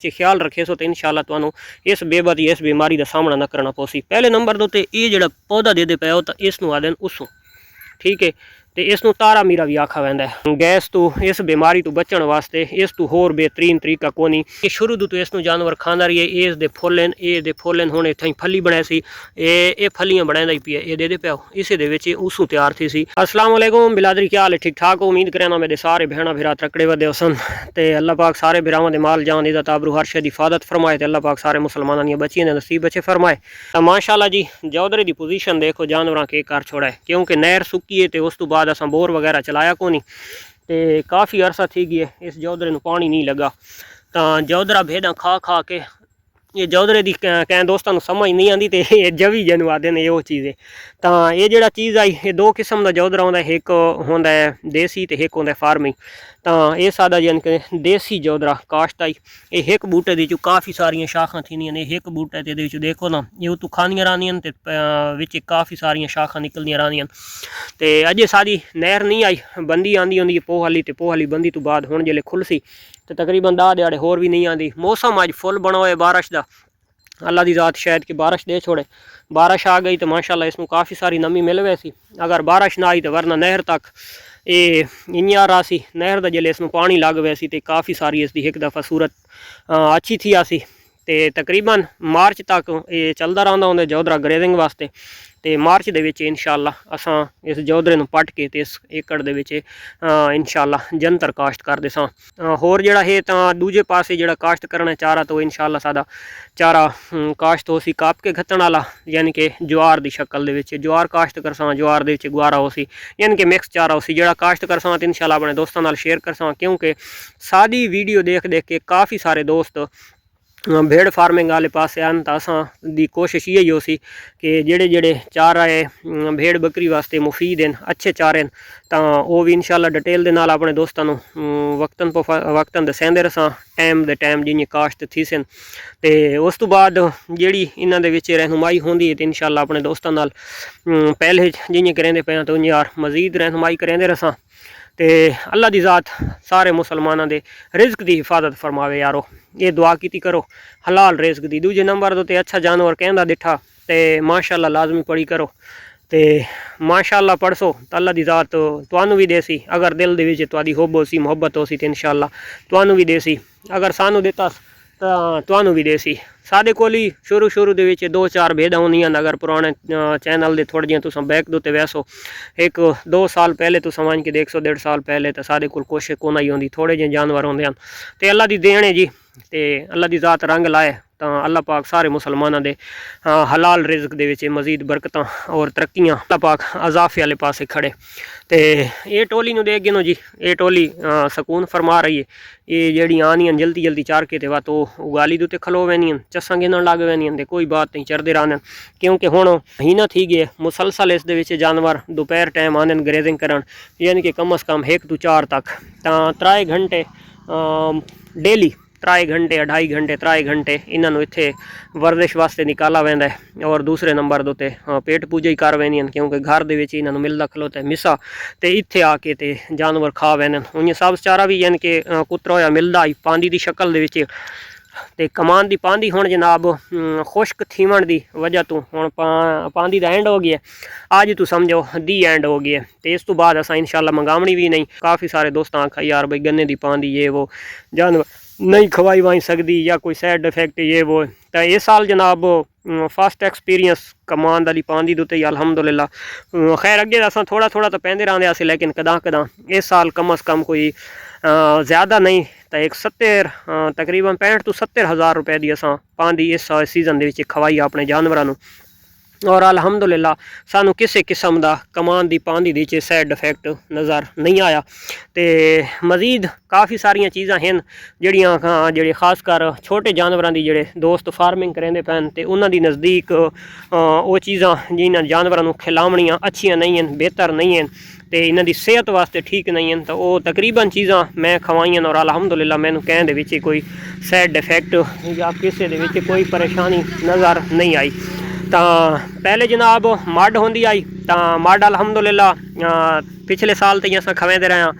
ख्याल रखे सो तो इंशाअल्लाह तुहानू इस बेबदी इस बीमारी का सामना ना करना पोसी। पहले नंबर तो ये जो पौधा दे पे हो तो इसनू आदन उसू, ठीक है। तो इसनू तारा मीरा भी आखा वैंदा है। गैस तो इस बीमारी तो बचने वास्ते इस तो होर बेहतरीन तरीका कोनी। ये शुरू तो इसनू जानवर खांदा रही है। इस दे फुल्ल ये दे फुल्ल हुण इत्थां फली बनाई सी, ये फलियां बनांदा ही पिया, ये दे पिया इसे दे विच उसू तैयार थी सी। अस्सलाम वालेकुम बिलादरी, क्या हाल है? ठीक ठाक हो? उम्मीद करना मेरे सारे भैणा भरा तकड़े वधे होसन ते अल्लाह पाक सारे भरावां दे माल जान इज़्ज़त आबरू हर शे दी हिफाजत फरमाए ते अल्लाह पाक सारे मुसलमानां दी बच्चियां दे नसीब अच्छे फरमाए। तो माशाअल्लाह जी जौधरे दी पोजीशन देखो जानवरां के कर छोड़ा है, क्योंकि नहर सुक्की है तो उस तो बाद असां बोर वगैरह चलाया को नहीं, तो काफ़ी अरसा थी गया इस जौधरे नूं पानी नहीं लगा। तो जौधरा भेड़ा खा खा के ये जौधरे की कैं दोस्तों समझ नहीं आती, तो ये जवी जन आते हैं वो चीज़ है। तो ये जो चीज़ आई ये दो किस्म का जौधरा होंदा, एक होंदा है देसी तो एक होंदा फार्मिंग। तो ये सादा यानी कि देसी जौधरा काश्त आई, ये एक बूटे दी काफ़ी सारिया शाखां थींदियां ने। एक बूटा तो ये देखो ना ये उतों खानियां रहांदियां ते विच काफ़ी सारिया शाखां निकलदियां रहांदियां। तो अजे सारी नहर नहीं आई, बंदी आंदी होंदी पोह आली, तो पोह आली बंदी तो बाद हुण जिहले खुलसी तो तकरीबन 10 दिहाड़े होर भी नहीं आती। मौसम अज फुल बना हुआ है बारिश का, अल्लाह की ज़ात शायद कि बारिश दे छोड़े। बारिश आ गई तो माशाल्लाह इसमें काफ़ी सारी नमी मिल वैसी। अगर बारिश ना आई तो वरना नहर तक ये इं रहा सी, नहर का जिले इसमें पानी लग वैसी तो काफ़ी सारी इसकी एक दफ़ा सूरत अच्छी थी आसी। तो तकरीबन मार्च तक ये चलता रहा होंगे जौधरा ग्रेजिंग वास्ते। तो मार्च दे विच इंशाअल्लाह असां इस जौधरे नूं पट के इस एकड़ दे विच इंशाअल्लाह जंतर काश्त करदे सां। होर जिहड़ा है तां दूजे पासे जिहड़ा काश्त करना चाह रहा तो इंशाअल्लाह सादा चारा काश्त हो सी काप के खत्तण वाला, यानी कि ज्वार की शक्ल दे विच ज्वार काश्त करसां, ज्वार दे विच गुआरा हो सी, यानी कि मिक्स चारा हो सी जिहड़ा काश्त करसां। तो इंशाअल्लाह अपने दोस्तों नाल शेयर करसां, क्योंकि सादी वीडियो देख देख के काफ़ी सारे दोस्त भेड़ फार्मिंग वाले पास आन। तो असां दी कोशिश यही हो सी कि जेड़े जेड़े चारा है भेड़ बकरी वास्ते मुफीद हैं, अच्छे चारे हैं, तो वो भी इंशाअल्लाह डिटेल दे नाल अपने दोस्तों वक्तन दसेंदे रसां टाइम दे टाइम जियां काश्त थी सन। तो उस तो बाद जी इन्हां दे विच रहनुमाई होंदी है तो इंशाअल्लाह अपने दोस्तों नाल पहले जियां करेंदे पे तो यार मजीद रहनुमाई करेंदे रसां। तो अल्लाह की ज़ात सारे मुसलमानों के रिज्क की हिफाजत फरमावे यारो, ये दुआ की करो हलाल रिज्क दी। दूजे नंबर तो अच्छा जानवर कहंदा दिठा तो माशाअल्लाह लाजमी पढ़ी करो, तो माशाअल्लाह पढ़सो तो अल्लाह की ज़ात तुहानू भी देसी। अगर दिल दे विच तुहाडी हुब हो सी मुहब्बत हो सी तो इंशाअल्लाह तुहानू भी देसी, अगर सानू दिता तो तुहानू भी देसी। साढ़े कोल ही शुरू दे विच 2-4 भेड़ होंदियां। अगर पुराने चैनल दे थोड़ी जियां तुसां बैक दे वैसो 1-2 साल पहले तुसां समझ के देख सो 1.5 साल पहले तो साढ़े कोल कुछ कोना ही होंदी, थोड़े जे जानवर होंदे हैं। तो अल्लाह दी देन है जी, तो अल्लाह की ज़ात रंग लाए तो अल्लाह पाक सारे मुसलमानों के हलाल रिज्क दे विच मजीद बरकतां और तरक्कियां अल्लाह पाक अजाफे वाले पासे खड़े। तो ये टोली नूं देख गिनो जी, ये टोली सकून फरमा रही है। ये जड़ी आनियां जल्दी जल्दी चार के वा तो उगाली दे खलो वैनियां चस्सां गिनन लग वैनियां तो कोई बात नहीं चढ़ते रहने, क्योंकि हुण महीना थी गए मुसलसल इस दे विच जानवर दोपहर टाइम आने ग्रेजिंग करन, यानी कि कम अज़ कम 1 तो 4 तक। तो 3 घंटे डेली 3 घंटे 2.5 घंटे 3 घंटे इन्हों इत्थे वर्जिश वास्ते निकाला वैंदा है। और दूसरे नंबर दे पेट पूजा ही कर वैनियां, क्योंकि घर दे विच इन्हों मिलता खलोता है मिसा, तो इत्थे आके ते जानवर खा वैन। उन्हें सब चारा भी यानी कि कुतरा होया मिलता ही पांदी की शक्ल दे विच। ते कमान की पांदी हुण जनाब खुश्क थीवण की वजह तो हुण पांदी का एंड हो गया, अज तू समझो दी एंड हो गया। तो इस तो बाद असां इंशाअल्लाह मंगावनी भी नहीं। काफ़ी सारे दोस्त आखा यार भाई गन्ने की पांदी ये वो जानवर नहीं खवाई वाई सकती या कोई साइड इफेक्ट ये वो। तो इस साल जनाब फस्ट एक्सपीरियंस कमान वाली पांदी दे उत्ते अल्हम्दुलिल्लाह। खैर अगे असां थोड़ा थोड़ा तो पैंदे रहंदे, लेकिन कदा कदा इस साल कम अज़ कम कोई ज़्यादा नहीं तो 70 तकरीबन 65 तो 70 हज़ार रुपए की असां पांदी इस सीजन दे विच खवाई अपने जानवरां नूं। और अल्हम्दुलिल्लाह सानू किसी किस्म का कमान की पांदी दी साइड इफेक्ट नज़र नहीं आया। तो मजीद काफ़ी सारिया चीज़ां हैं जड़ियाँ जेड़े खासकर छोटे जानवरों की जेड़े दोस्त फार्मिंग करेंदे पैन तो उन्होंने नज़दीक वो चीज़ां जिन्होंने जानवरों खिलावनियाँ अच्छियाँ नहीं हैं, बेहतर नहीं हैं, तो इन्हों की सेहत वास्ते ठीक नहीं हैं। तो वो तकरीबन चीज़ां मैं खवाइयां और अल्हम्दुलिल्लाह मैनू कहण दे विच कोई साइड इफेक्ट या किसी दे विच कोई परेशानी नज़र नहीं आई। तो पहले जनाब मड होंदी आई तो मड अल्हम्दुलिल्लाह पिछले साल तो अस खवेंदे रहे हाँ।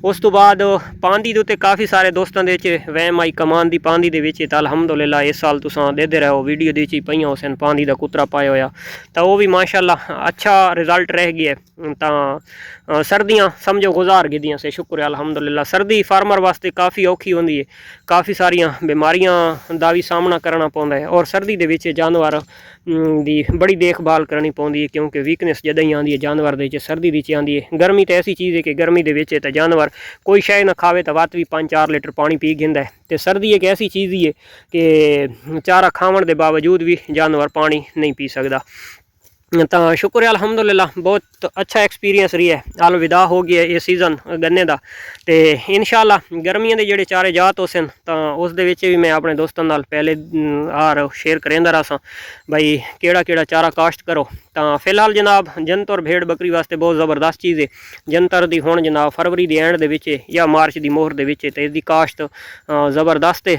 उस तो बाद पांदी दे काफ़ी सारे दोस्तों के वहम आई कमान की पांदी के तो अलहमदुलिल्लाह इस साल तुम देते रहो वीडियो दी पई उस पांदी का कुतरा पाया होया तो वह भी माशाअल्लाह अच्छा रिजल्ट रह गया। तो सर्दियाँ समझो गुजार गिदियाँ से शुक्र है अलहमदुलिल्लाह। सर्दी फार्मर वास्ते काफ़ी औखी होंदी है, काफ़ी सारिया बीमारियां का भी सामना करना पौंदा है और सर्दी दे विच जानवर दी बड़ी देखभाल करनी पौंदी है क्योंकि वीकनेस जदा ही आती है जानवर दे सर्दी दी आती है। गर्मी तो ऐसी चीज़ है कि गर्मी दे विच तो जानवर कोई शय ना खावे तो वत भी 5-4 लीटर पानी पी गिंदा है। तो सर्दी एक ऐसी चीज़ ही है कि चारा खावन के बावजूद भी जानवर पानी नहीं पी सकता। तो शुक्र है अलहमदुलिल्लाह बहुत अच्छा एक्सपीरियंस रही है। अलविदा हो गया ये सीज़न गन्ने का। तो इंशाअल्लाह गर्मियों के जोड़े चारे जात हो सन तो उस भी मैं अपने दोस्तों नाल पहले आर शेयर करेंदा रहा सा भाई केड़ा केड़ा चारा काश्त करो। तो फिलहाल जनाब जनत और भेड़ बकरी वास्ते बहुत ज़बरदस्त चीज़ है। जनतर दी हुण जनाब फरवरी के एंड दे या मार्च की मोहर दे तो इसकी काश्त ज़बरदस्त है।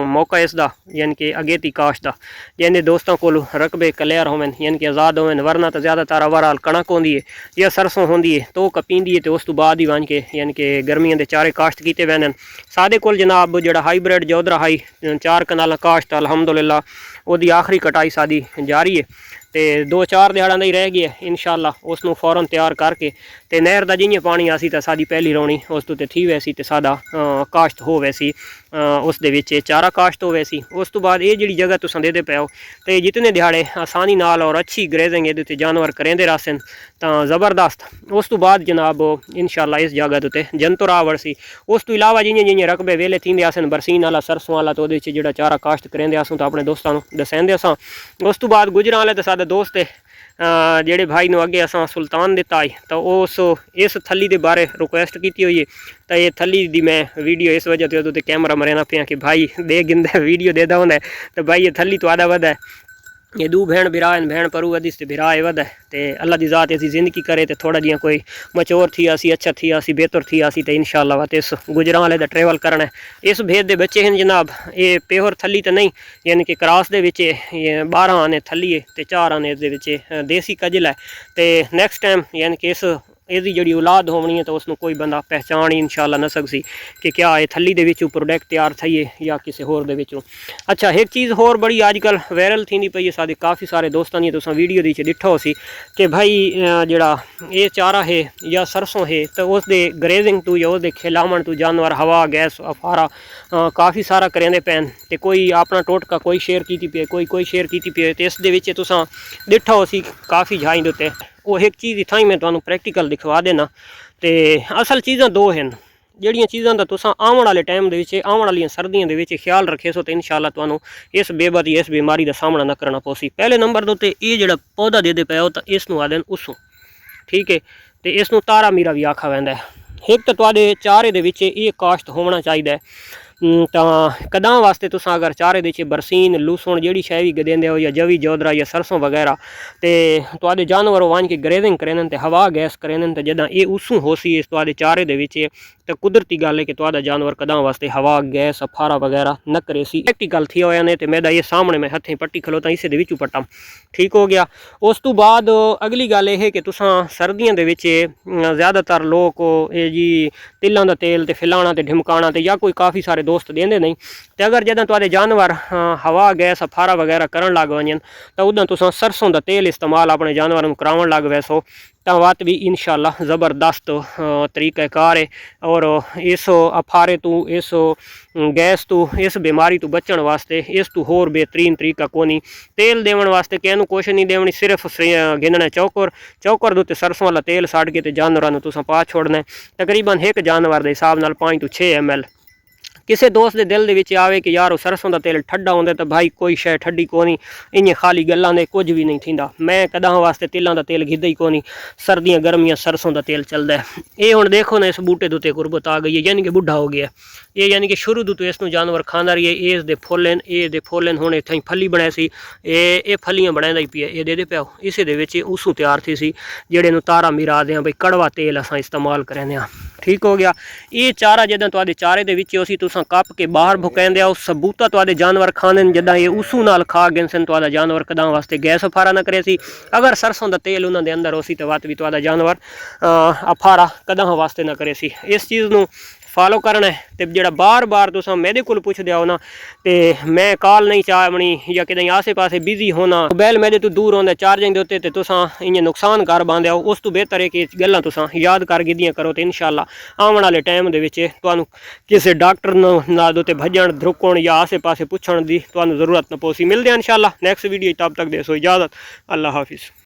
मौका इसका यानी कि अगेती काश्त का जिन्हें दोस्तों को रकबे क्लियर होवन यानी कि आज़ाद होवन, वरना तो ज़्यादातर ओवरऑल कणक होंदी है या सरसों होंदी है तो कपींदी है। तो उस तो बाद ही वन के यानी कि गर्मियों के चारे काश्त किए वैन। सादे कोल जनाब जो हाईब्रिड जोधरा हाई 4 कनाल काश्त अलहमदुलिल्लाह वो आखिरी कटाई सादी जारी है। तो 2-4 दिहाड़ा ही रह गया इंशाअल्लाह उसनू फौरन तैयार करके तो नहर का जिमें पानी आसी तो साड़ी पहली रोनी उस तो थी वैसी तो सादा काश्त हो वैसी उस दे चारा काश्त हो वैसी। उस तो बाद ये जी जगह तुम देते पे हो तो जितने दिहाड़े आसानी नाल और अच्छी ग्रेजिंग ये जानवर करेंदे रहसन तो ज़बरदस्त। उस तो बाद जनाब इंशाअल्लाह इस जगह उत्ते जनतुर आवड़ सी। उस तो इलावा जिमें जिमें रकबे वेले थींदे आसन बरसीन वाला सरसों वाला तो वो जो चारा काश्त करेंदे आसूँ तो अपने दोस्तों को दसेंदे असां। उस तो बाद गुजरां वाले तो साडे दोस्त जेड़े भाई ने अगे असां सुल्तान दिता है तो उस इस थली के बारे रिक्वेस्ट की हुई है। तो ये थली दी मैं वीडियो इस वजह से तो कैमरा मरेना पिया कि भाई दे गिंदा वीडियो दे होंदा है तो भाई ये थली तो आधा वधा है। ये दू भेण बिरा भेण परू वधिस तो बिरा वध है। तो अल्लाह की ज़ात ऐसी ज़िंदगी करे तो थोड़ा जिया कोई मचोर थी आसी अच्छा थी आसी बेहतर थी आसी तो इंशाअल्लाह वत इस गुजरां वाले का ट्रेवल करना है। इस भेद के बच्चे हैं जनाब ये प्योर थली तो नहीं यानी कि क्रॉस दे विच 12 आने थली है तो 4 आने इस देसी कजल है। तो नैक्सट टाइम यानी कि इस इसकी जी औलाद होनी है तो उसको कोई बंदा पहचान ही इंशाअल्लाह न सकसी कि क्या ये थली दे विचों प्रोडक्ट तैयार थी है या किसी होर दे विचों। अच्छा एक चीज़ होर बड़ी अजकल वायरल थी पई है साडे काफ़ी सारे दोस्तों ने तुम वीडियो दी डिठो सी कि भाई जड़ा ये चारा है या सरसों है तो उस दे ग्रेजिंग तू या उसके खिलावन तू जानवर हवा गैस अफारा काफ़ी सारा करेंदे पैन तो कोई अपना टोटका कोई शेयर की पे कोई शेयर की पे तो इस दे तुसां डिठो सी काफ़ी झाई दे उत्ते वो एक चीज़ इतना ही मैं तुहानू प्रैक्टिकल दिखवा देना। तो असल चीज़ां दो हैं जड़ियाँ चीज़ां का तुसां आवन वाले टाइम के आवन वाली सर्दियों के ख्याल रखे सो तो इंशाअल्लाह तुहानू इस बेबदी इस बीमारी का सामना न करना पोसी। पहले नंबर दे उत्ते ये जो पौधा दे पे हो तो इसनू आदन उसों ठीक है तो इसनू तारा मीरा भी आखा वैंदा है। एक तो तुहाडे चारे दे विच ये काश्त होना चाहिए। तो कदां वास्ते तुस अगर चारे दे बरसीन लूसण जी शै भी देंदे हो या जवी जोधरा या सरसों वगैरह तो तुहाडे जानवर वन के ग्रेजिंग करें तो हवा गैस करें तो जदा ये उसू होसी इस तुहाडे चारे दे तो कुदरती गल है कि तुहाडा जानवर कदां वास्ते हवा गैस अफारा वगैरह न करे सी। प्रैक्टिकल थी होया ने तो मेरा ये सामने मैं हथें पट्टी खलोता इसे दे विचों पट्टा ठीक हो गया। उस तो बाद अगली गल यह है कि तुसां सर्दियों के ज़्यादातर लोग ये जी तिलों का तेल तो फिलाना तो ढिमकाना तो या कोई काफ़ी सारे दोस्त देंदे नहीं तो अगर जदा तुहाडे जानवर हवा गैस अफारा वगैरह करन लग वजन तो उदा तुसां सरसों का तेल इस्तेमाल अपने जानवरों करावन लग वैसो तो वत भी इंशाअल्लाह ज़बरदस्त तरीक़ाकार है। और इस अफारे तो इस गैस तो इस बीमारी तो बचण वास्ते इस तो होर बेहतरीन तरीका कोनी। तेल देवन वास्ते किसी कुछ नहीं देवनी सिर्फ गिनना चौकर दे उत्ते सरसों वाला तेल साड़ के जानवरों तुसां पा छोड़ना तकरीबन एक जानवर के हिसाब नाल 5 to 6 ml। किसी दोस्त के दिल के आवे कि यार सरसों का तेल ठंडा होंदा तो भाई कोई शै ठंडी कोनी इं खाली गल्लां दे कुछ भी नहीं थींदा। मैं कदा वास्ते तिलों का तेल घिदा ही कोनी सर्दियाँ गर्मियाँ सरसों का तेल चलता है। ये हुण देखो ना इस बूटे के उत्ते गुरबत आ गई है यानी कि बुढ़ा हो गया ये यानी कि शुरू तो इसनू जानवर खांदा रही है। ये दे फुल्ल ये फुल्ल हुण इत्थां फली बनाए सी ये फलियां बनांदा ही पिया ये दे पिया इसे दे विच उसू तैयार थी सी जेड़े नू तारा मीरा आदे भाई कड़वा तेल असां इस्तेमाल करने। ठीक हो गया। ये चारा जदा तुहाडे चारे दे विच उसी तुसां कप के बाहर भुकैंदे आओ सबूता तुहाडे जानवर खाने जदा ये उसू नाल खा गए सन तुहाडा जानवर कदां वास्ते गैस अफारा ना करे सी। अगर सरसों दा तेल उन्हां दे अंदर होसी तो वत भी तुहाडा जानवर अफारा कदां वास्ते ना करे सी। इस चीज़ नूं फॉलो करना है। तो जो बार बार तुस मेरे को पुछदे आओ ना तो मैं कॉल नहीं चाहनी या कि आसे पासे बिजी होना मोबाइल मेरे तो दूर होंदा चार्जिंग के उत्ते तुस इं नुकसान कर पाते हो। उस तो बेहतर है कि गल्लां तुस याद कर गिदियां करो तो इंशाअल्लाह आने वाले टाइम के किसी डॉक्टर नाल उत्ते भजन ध्रुकण या आसे पासे पुछण की तुहानूं जरूरत न पोसी। मिलते हैं इंशाअल्लाह नेक्स्ट वीडियो। तब तक दे सो इजाज़त। अल्लाह हाफिज़।